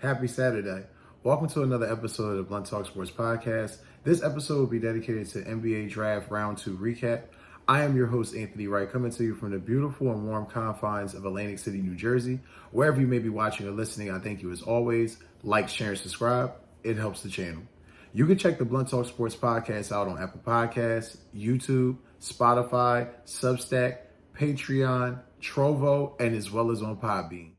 Happy Saturday. Welcome to another episode of the Blunt Talk Sports Podcast. This episode will be dedicated to NBA Draft Round 2 recap. I am your host, Anthony Wright, coming to you from the beautiful and warm confines of Atlantic City, New Jersey. Wherever you may be watching or listening, I thank you as always. Like, share, and subscribe. It helps the channel. You can check the Blunt Talk Sports Podcast out on Apple Podcasts, YouTube, Spotify, Substack, Patreon, Trovo, and as well as on Podbean.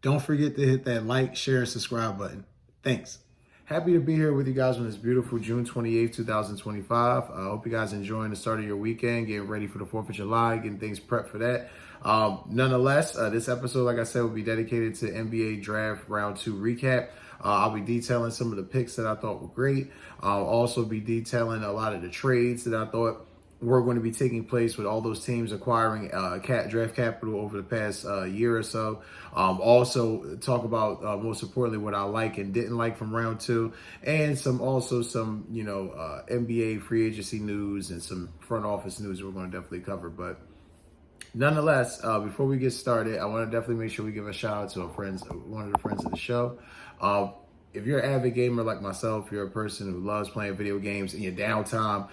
Don't forget to hit that like, share, and subscribe button. Thanks. Happy to be here with you guys on this beautiful June 28th, 2025. I hope you guys enjoying the start of your weekend, getting ready for the 4th of July, getting things prepped for that. Nonetheless, this episode, like I said, will be dedicated to NBA Draft Round 2 recap. I'll be detailing some of the picks that I thought were great. I'll also be detailing a lot of the trades that I thought were going to be taking place with all those teams acquiring draft capital over the past year or so. Also talk about most importantly what I like and didn't like from round 2, and some NBA free agency news and some front office news we're going to definitely cover. But nonetheless, before we get started, I want to definitely make sure we give a shout out to one of the friends of the show. If you're an avid gamer like myself, you're a person who loves playing video games in your downtime,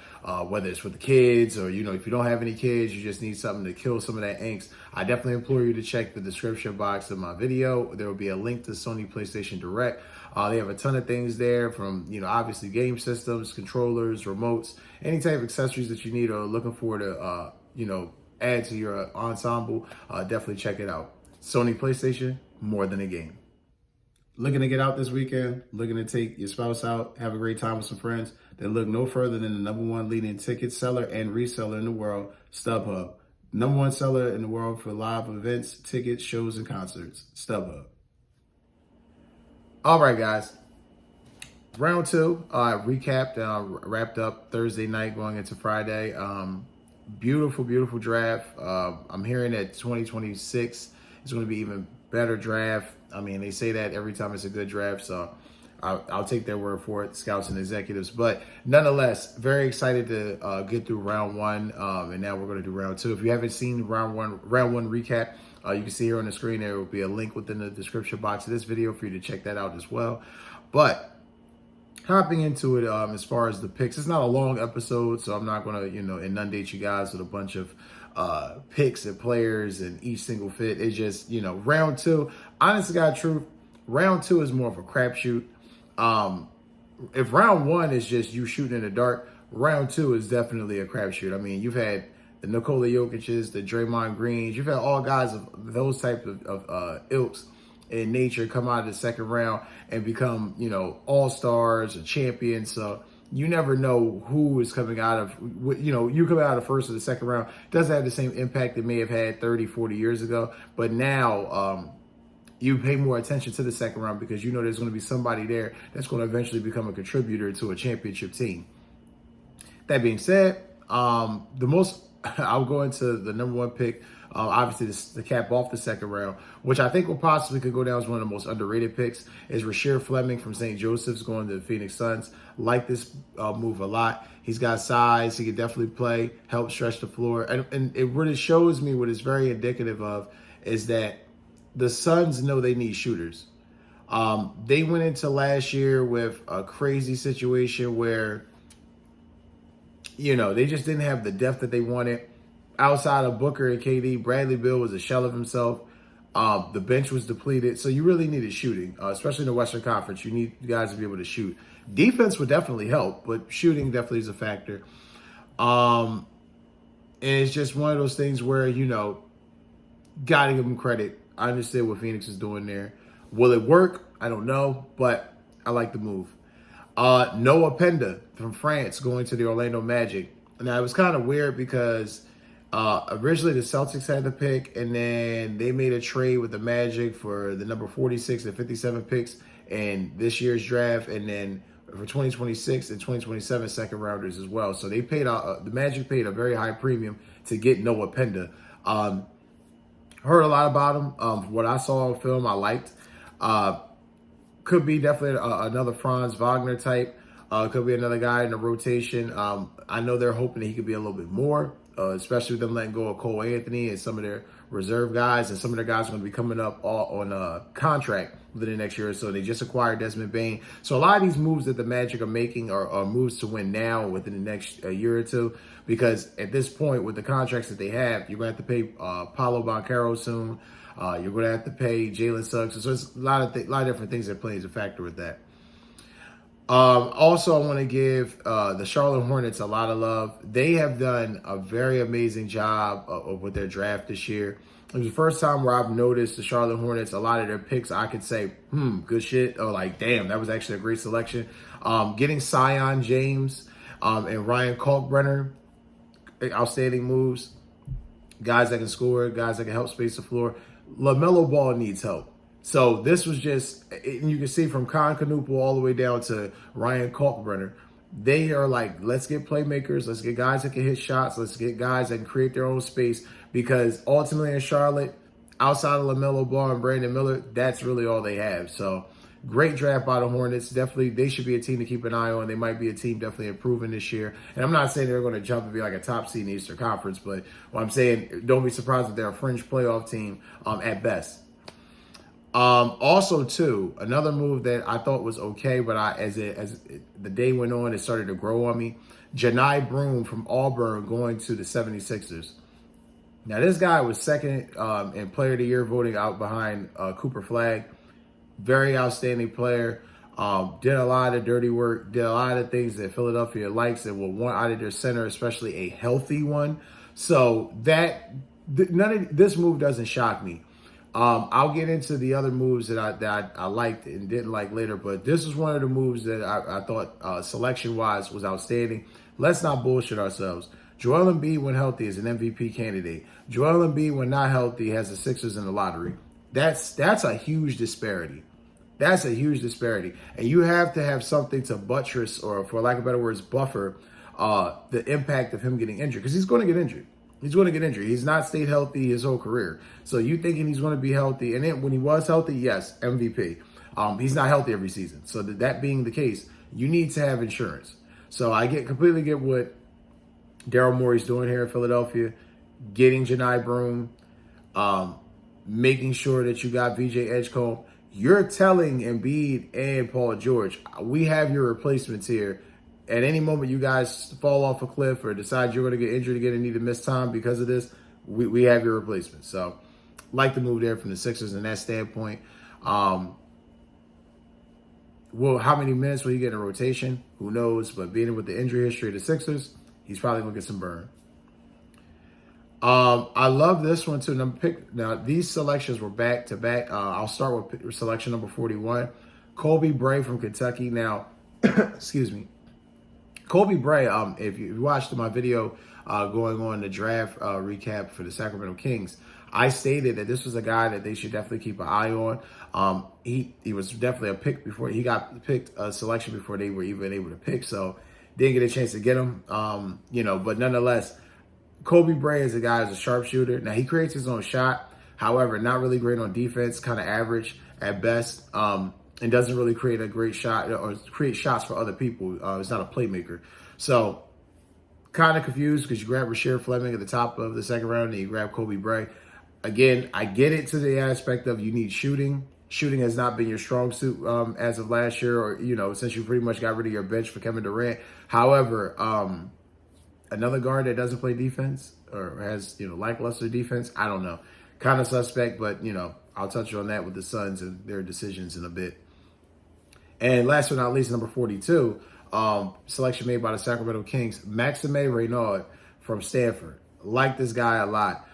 whether it's with the kids or, if you don't have any kids, you just need something to kill some of that angst, I definitely implore you to check the description box of my video. There will be a link to Sony PlayStation Direct. They have a ton of things there from, obviously game systems, controllers, remotes, any type of accessories that you need or looking for to, add to your ensemble. Definitely check it out. Sony PlayStation, more than a game. Looking to get out this weekend, looking to take your spouse out, have a great time with some friends, then look no further than the #1 leading ticket seller and reseller in the world, StubHub. #1 seller in the world for live events, tickets, shows, and concerts, StubHub. All right, guys. Round 2, recapped, wrapped up Thursday night going into Friday. Beautiful, beautiful draft. I'm hearing that 2026 is going to be even better draft. I mean, they say that every time it's a good draft, so I'll take their word for it, scouts and executives. But nonetheless, very excited to get through round 1, and now we're going to do round 2. If you haven't seen round one recap, you can see here on the screen there will be a link within the description box of this video for you to check that out as well. But hopping into it, as far as the picks, it's not a long episode, so I'm not going to, inundate you guys with a bunch of picks and players and each single fit. It's just, round 2, honest to God truth, round 2 is more of a crapshoot. If round 1 is just you shooting in the dark, round 2 is definitely a crapshoot. I mean, you've had the Nikola Jokic's, the Draymond Greens, you've had all guys of those type of ilks in nature come out of the second round and become, all-stars or champions. So you never know who is coming out of, you come out of the first or the second round. It doesn't have the same impact it may have had 30, 40 years ago. But now you pay more attention to the second round because there's going to be somebody there that's going to eventually become a contributor to a championship team. That being said, I'll go into the #1 pick. Obviously, the cap off the second round, which I think could go down as one of the most underrated picks, is Rasheed Fleming from St. Joseph's going to the Phoenix Suns. Like this move a lot. He's got size. He can definitely play, help stretch the floor. And it really shows me what it's very indicative of is that the Suns know they need shooters. They went into last year with a crazy situation where, they just didn't have the depth that they wanted. Outside of Booker and KD, Bradley Beal was a shell of himself. The bench was depleted. So you really needed shooting, especially in the Western Conference. You need guys to be able to shoot. Defense would definitely help, but shooting definitely is a factor. And it's just one of those things where, got to give them credit. I understand what Phoenix is doing there. Will it work? I don't know, but I like the move. Noah Penda from France going to the Orlando Magic. Now, it was kind of weird because originally the Celtics had the pick, and then they made a trade with the Magic for the number 46 and 57 picks in this year's draft, and then for 2026 and 2027 second rounders as well. So they paid the Magic paid a very high premium to get Noah Penda. Heard a lot about him. What I saw on film, I liked. Could be definitely another Franz Wagner type. Could be another guy in the rotation. I know they're hoping that he could be a little bit more, especially with them letting go of Cole Anthony and some of their reserve guys, and some of their guys are going to be coming up all on a contract within the next year or so. They just acquired Desmond Bane. So a lot of these moves that the Magic are making are moves to win now within the next year or two, because at this point with the contracts that they have, you're going to have to pay Paolo Banchero soon. You're going to have to pay Jalen Suggs. So it's a lot of different things that plays a factor with that. Also, I want to give the Charlotte Hornets a lot of love. They have done a very amazing job with their draft this year. It was the first time where I've noticed the Charlotte Hornets, a lot of their picks, I could say, good shit, or like, damn, that was actually a great selection. Getting Sion James and Ryan Kalkbrenner, outstanding moves. Guys that can score, guys that can help space the floor. LaMelo Ball needs help. So this was just, and you can see from Con Knuppel all the way down to Ryan Kalkbrenner, they are like, let's get playmakers, let's get guys that can hit shots, let's get guys that can create their own space, because ultimately in Charlotte, outside of LaMelo Ball and Brandon Miller, that's really all they have. So great draft by the Hornets. Definitely, they should be a team to keep an eye on. They might be a team definitely improving this year. And I'm not saying they're going to jump and be like a top seed in the Eastern Conference, but what I'm saying, don't be surprised if they're a fringe playoff team at best. Also, too, another move that I thought was okay, but as the day went on, it started to grow on me. Janai Broome from Auburn going to the 76ers. Now, this guy was second in Player of the Year voting out behind Cooper Flagg. Very outstanding player. Did a lot of dirty work. Did a lot of things that Philadelphia likes and will want out of their center, especially a healthy one. So none of this move doesn't shock me. I'll get into the other moves that I liked and didn't like later, but this is one of the moves that I thought selection-wise was outstanding. Let's not bullshit ourselves. Joel Embiid, when healthy, is an MVP candidate. Joel Embiid, when not healthy, has the Sixers in the lottery. That's a huge disparity. That's a huge disparity. And you have to have something to buttress, or for lack of better words, buffer the impact of him getting injured, because he's going to get injured. He's going to get injured. He's not stayed healthy his whole career. So you thinking he's going to be healthy. And then when he was healthy, yes, MVP. He's not healthy every season. So that being the case, you need to have insurance. So I completely get what Daryl Morey's doing here in Philadelphia. Getting Janai Broome. Making sure that you got VJ Edgecombe. You're telling Embiid and Paul George, we have your replacements here. At any moment you guys fall off a cliff or decide you're going to get injured again and need to miss time because of this, we have your replacement. So, like the move there from the Sixers in that standpoint. Well, how many minutes will he get in rotation? Who knows? But being with the injury history of the Sixers, he's probably going to get some burn. I love this one too. Now, these selections were back to back. I'll start with selection number 41. Colby Bray from Kentucky. Now, excuse me. Colby Bray, if you watched my video going on the draft recap for the Sacramento Kings, I stated that this was a guy that they should definitely keep an eye on. He was definitely a pick before he got picked, a selection before they were even able to pick. So didn't get a chance to get him, but nonetheless, Colby Bray is a guy who's a sharpshooter. Now he creates his own shot. However, not really great on defense, kind of average at best. And doesn't really create a great shot or create shots for other people. It's not a playmaker. So kind of confused because you grab Rasheed Fleming at the top of the second round and you grab Colby Bray. Again, I get it to the aspect of you need shooting. Shooting has not been your strong suit as of last year, or, since you pretty much got rid of your bench for Kevin Durant. However, another guard that doesn't play defense or has, lackluster defense, I don't know. Kind of suspect, but, I'll touch on that with the Suns and their decisions in a bit. And last but not least, number 42, selection made by the Sacramento Kings, Maxime Reynaud from Stanford. Like this guy a lot.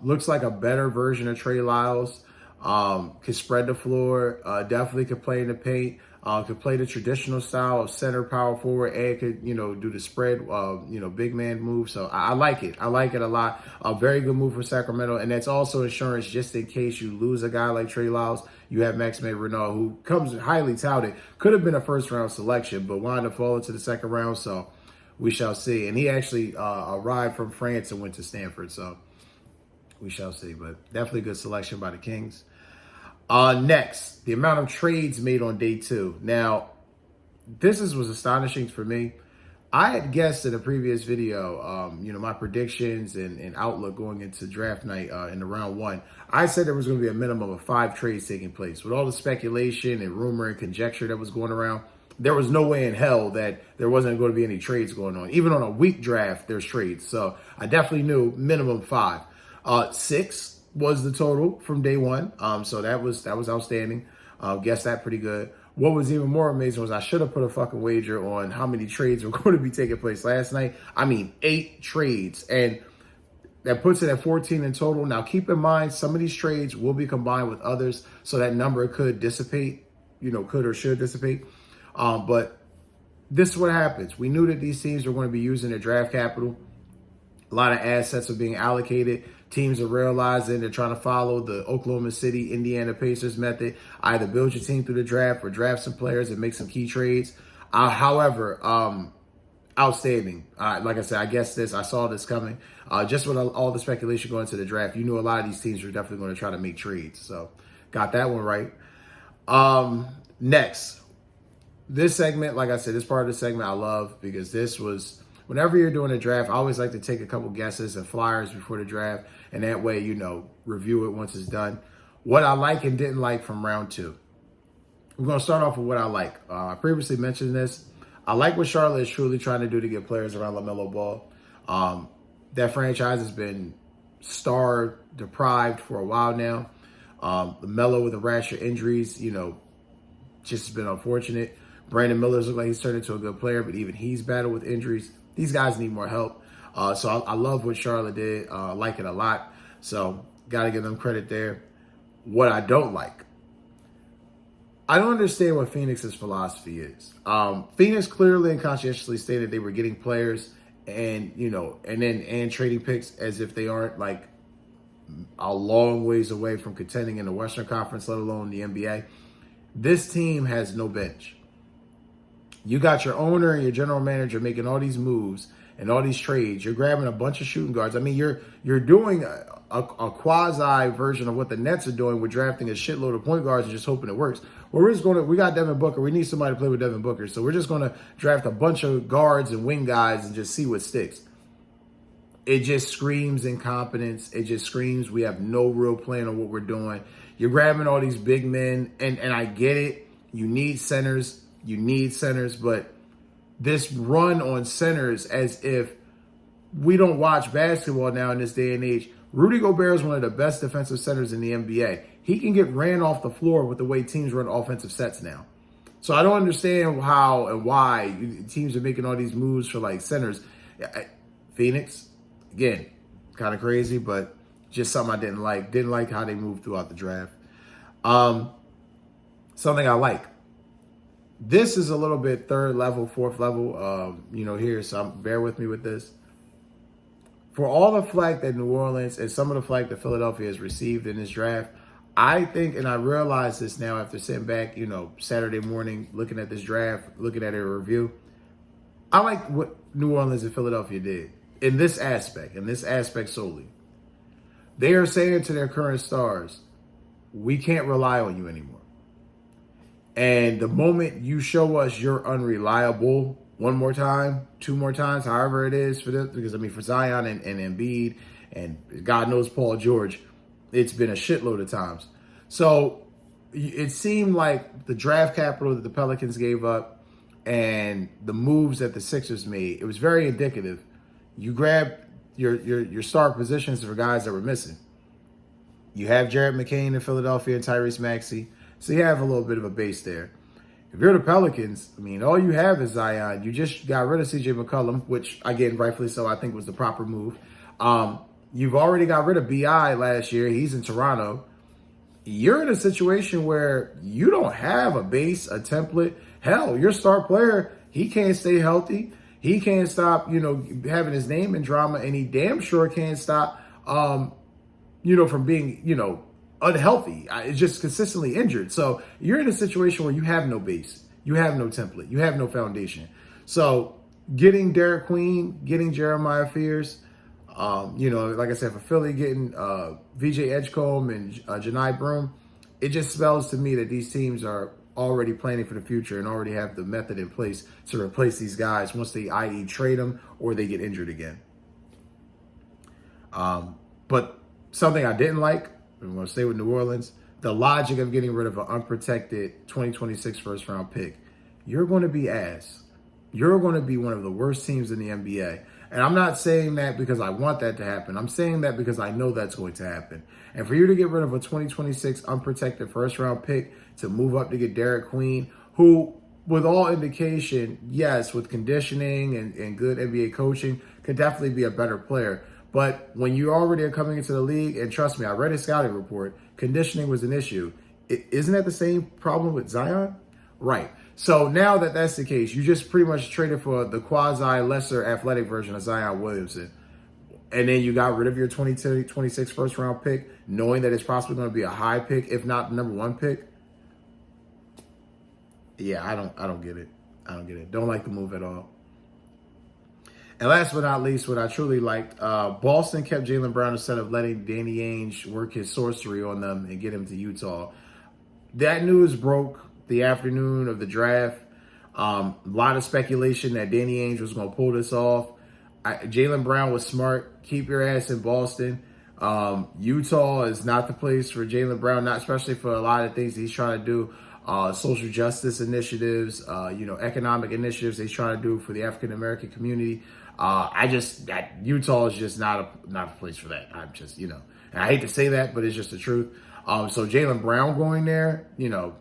Looks like a better version of Trey Lyles. Can spread the floor. Definitely could play in the paint. Could play the traditional style of center power forward and could, do the spread, big man move. So I like it. I like it a lot. A very good move for Sacramento. And that's also insurance just in case you lose a guy like Trey Lyles. You have Maxime Reynaud, who comes highly touted. Could have been a first round selection, but wound up falling to the second round. So we shall see. And he actually arrived from France and went to Stanford. So we shall see. But definitely good selection by the Kings. Next, the amount of trades made on day 2. Now, was astonishing for me. I had guessed in a previous video, my predictions and outlook going into draft night in the round 1. I said there was going to be a minimum of 5 trades taking place. With all the speculation and rumor and conjecture that was going around, there was no way in hell that there wasn't going to be any trades going on. Even on a weak draft, there's trades. So I definitely knew minimum 5. 6 was the total from day 1. So that was outstanding. Guessed that pretty good. What was even more amazing was I should have put a fucking wager on how many trades were going to be taking place last night. I mean, 8 trades. And that puts it at 14 in total. Now, keep in mind, some of these trades will be combined with others, so that number could dissipate, could or should dissipate. But this is what happens. We knew that these teams were going to be using their draft capital. A lot of assets are being allocated. Teams are realizing they're trying to follow the Oklahoma City, Indiana Pacers method. Either build your team through the draft or draft some players and make some key trades. However, outstanding. Like I said, I saw this coming. Just with all the speculation going into the draft, you knew a lot of these teams were definitely going to try to make trades. So got that one right. Next, this segment, like I said, this part of the segment I love because this was... Whenever you're doing a draft, I always like to take a couple guesses and flyers before the draft, and that way, review it once it's done. What I like and didn't like from round 2. I'm going to start off with what I like. I previously mentioned this. I like what Charlotte is truly trying to do to get players around LaMelo Ball. That franchise has been star deprived for a while now. LaMelo with a rash of injuries, just has been unfortunate. Brandon Miller's looked like he's turned into a good player, but even he's battled with injuries. These guys need more help. So I love what Charlotte did. I like it a lot. So got to give them credit there. What I don't like, I don't understand what Phoenix's philosophy is. Phoenix clearly and conscientiously stated they were getting players and trading picks as if they aren't like a long ways away from contending in the Western Conference, let alone the NBA. This team has no bench. You got your owner and your general manager making all these moves and all these trades. You're grabbing a bunch of shooting guards. I mean, you're doing a quasi version of what the Nets are doing with drafting a shitload of point guards and just hoping it works. We got Devin Booker. We need somebody to play with Devin Booker. So we're just going to draft a bunch of guards and wing guys and just see what sticks. It just screams incompetence. It just screams we have no real plan on what we're doing. You're grabbing all these big men, and I get it. You need centers. But this run on centers as if we don't watch basketball now in this day and age. Rudy Gobert is one of the best defensive centers in the NBA. He can get ran off the floor with the way teams run offensive sets now. So I don't understand how and why teams are making all these moves for like centers. Phoenix, again, kind of crazy, but just something I didn't like. Didn't like how they moved throughout the draft. Something I like. This is a little bit 3rd level, 4th level, here. So bear with me with this. For all the flack that New Orleans and some of the flack that Philadelphia has received in this draft, I think, and I realize this now after sitting back, Saturday morning, looking at this draft, looking at a review, I like what New Orleans and Philadelphia did in this aspect solely. They are saying to their current stars, we can't rely on you anymore. And the moment you show us you're unreliable one more time, 2 more times, however it is for this, because for Zion and Embiid and God knows Paul George, it's been a shitload of times. So it seemed like the draft capital that the Pelicans gave up and the moves that the Sixers made, it was very indicative. You grab your star positions for guys that were missing. You have Jared McCain in Philadelphia and Tyrese Maxey. So you have a little bit of a base there. If you're the Pelicans, all you have is Zion. You just got rid of CJ McCollum, which, again, rightfully so, I think was the proper move. You've already got rid of B.I. last year. He's in Toronto. You're in a situation where you don't have a base, a template. Hell, your star player, he can't stay healthy. He can't stop, having his name in drama, and he damn sure can't stop, from being, unhealthy. It's just consistently injured. So you're in a situation where you have no base. You have no template. You have no foundation. So getting Derek Queen, getting Jeremiah Fears, like I said, for Philly, getting VJ Edgecombe and Janai Broom, it just spells to me that these teams are already planning for the future and already have the method in place to replace these guys once they, i.e., trade them or they get injured again. But something I didn't like, I'm going to stay with New Orleans, the logic of getting rid of an unprotected 2026 first round pick. You're going to be ass. You're going to be one of the worst teams in the NBA. And I'm not saying that because I want that to happen. I'm saying that because I know that's going to happen. And for you to get rid of a 2026 unprotected first round pick to move up to get Derek Queen, who, with all indication, yes, with conditioning and good NBA coaching, could definitely be a better player. But when you already are coming into the league, and trust me, I read a scouting report, conditioning was an issue. Isn't that the same problem with Zion? Right. So now that that's the case, you just pretty much traded for the quasi-lesser athletic version of Zion Williamson. And then you got rid of your 2026 first round pick, knowing that it's possibly going to be a high pick, if not the number one pick. Yeah, I don't get it. I don't get it. Don't like the move at all. And last but not least, what I truly liked, Boston kept Jaylen Brown instead of letting Danny Ainge work his sorcery on them and get him to Utah. That news broke the afternoon of the draft. A lot of speculation that Danny Ainge was going to pull this off. Jaylen Brown was smart. Keep your ass in Boston. Utah is not the place for Jaylen Brown, not especially for a lot of things he's trying to do. Social justice initiatives, economic initiatives he's trying to do for the African American community. Utah is just not a place for that. I'm just, and I hate to say that, but it's just the truth. So Jaylen Brown going there,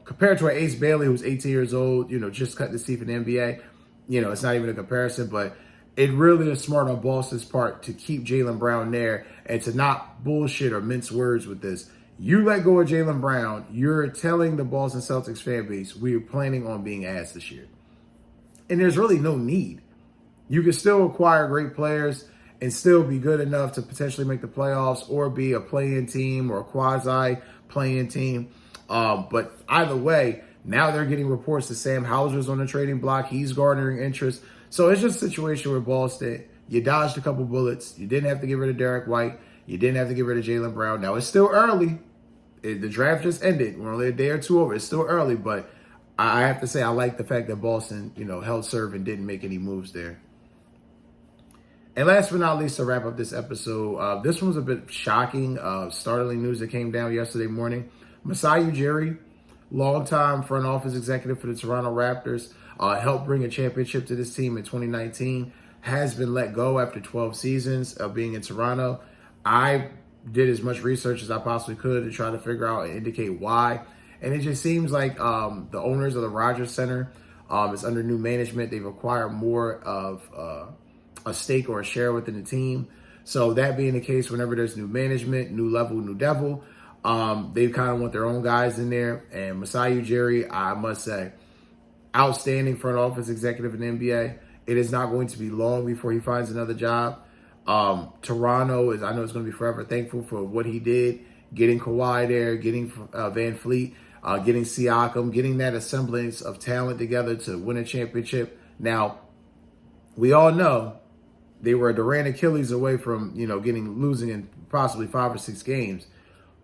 compared to an Ace Bailey who's 18 years old, just cut the teeth in the NBA, it's not even a comparison, but it really is smart on Boston's part to keep Jaylen Brown there and to not bullshit or mince words with this. You let go of Jaylen Brown, you're telling the Boston Celtics fan base, we're planning on being ass this year. And there's really no need. You can still acquire great players and still be good enough to potentially make the playoffs or be a play-in team or a quasi-play-in team. But either way, now they're getting reports that Sam Hauser's on the trading block. He's garnering interest. So it's just a situation where Boston, you dodged a couple bullets. You didn't have to get rid of Derek White. You didn't have to get rid of Jaylen Brown. Now, it's still early. The draft just ended. We're only a day or two over. It's still early, but I have to say I like the fact that Boston, held serve and didn't make any moves there. And last but not least, to wrap up this episode, this one was a bit shocking, startling news that came down yesterday morning. Masai Ujiri, longtime front office executive for the Toronto Raptors, helped bring a championship to this team in 2019, has been let go after 12 seasons of being in Toronto. I did as much research as I possibly could to try to figure out and indicate why. And it just seems like the owners of the Rogers Center is under new management. They've acquired more of a stake or a share within the team. So that being the case, whenever there's new management, new level, new devil, they kind of want their own guys in there. And Masai Ujiri, I must say, outstanding front office executive in the NBA. It is not going to be long before he finds another job. Toronto I know it's going to be forever thankful for what he did, getting Kawhi there, getting Van Fleet, getting Siakam, getting that assemblance of talent together to win a championship. Now, we all know they were a Durant Achilles away from, losing in possibly 5 or 6 games.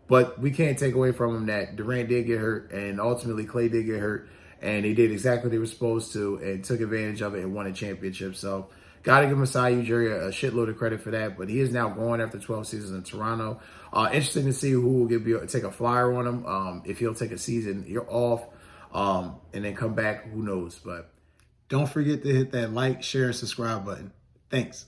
But we can't take away from them that Durant did get hurt and ultimately Clay did get hurt. And they did exactly what they were supposed to and took advantage of it and won a championship. So got to give Masai Ujiri a shitload of credit for that. But he is now gone after 12 seasons in Toronto. Interesting to see who will take a flyer on him. If he'll take a season, you're off and then come back, who knows. But don't forget to hit that like, share, and subscribe button. Thanks.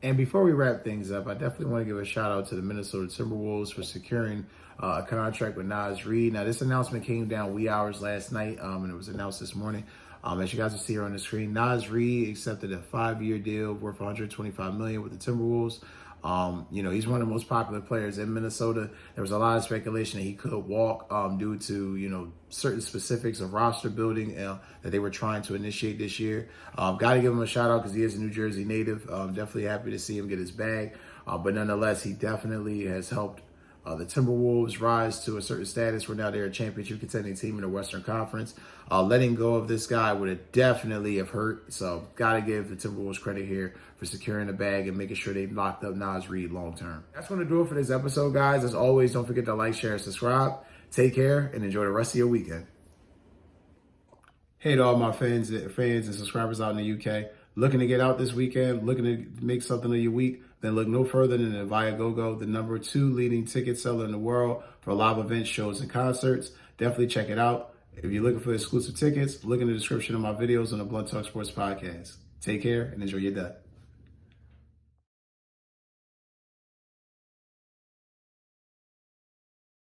And before we wrap things up, I definitely want to give a shout out to the Minnesota Timberwolves for securing a contract with Naz Reid. Now, this announcement came down wee hours last night, and it was announced this morning. As you guys will see here on the screen, Naz Reid accepted a 5-year deal worth $125 million with the Timberwolves. He's one of the most popular players in Minnesota. There was a lot of speculation that he could walk due to, certain specifics of roster building that they were trying to initiate this year. Got to give him a shout out because he is a New Jersey native. Definitely happy to see him get his bag. But nonetheless, he definitely has helped The Timberwolves rise to a certain status where now they're a championship contending team in the Western Conference. Letting go of this guy would have definitely have hurt. So got to give the Timberwolves credit here for securing the bag and making sure they locked up Nas Reed long term. That's going to do it for this episode, guys. As always, don't forget to like, share, and subscribe. Take care and enjoy the rest of your weekend. Hey to all my fans and subscribers out in the UK. Looking to get out this weekend, looking to make something of your week, then look no further than the Viagogo, the #2 leading ticket seller in the world for live events, shows, and concerts. Definitely check it out. If you're looking for exclusive tickets, look in the description of my videos on the Blunt Talk Sports Podcast. Take care and enjoy your day.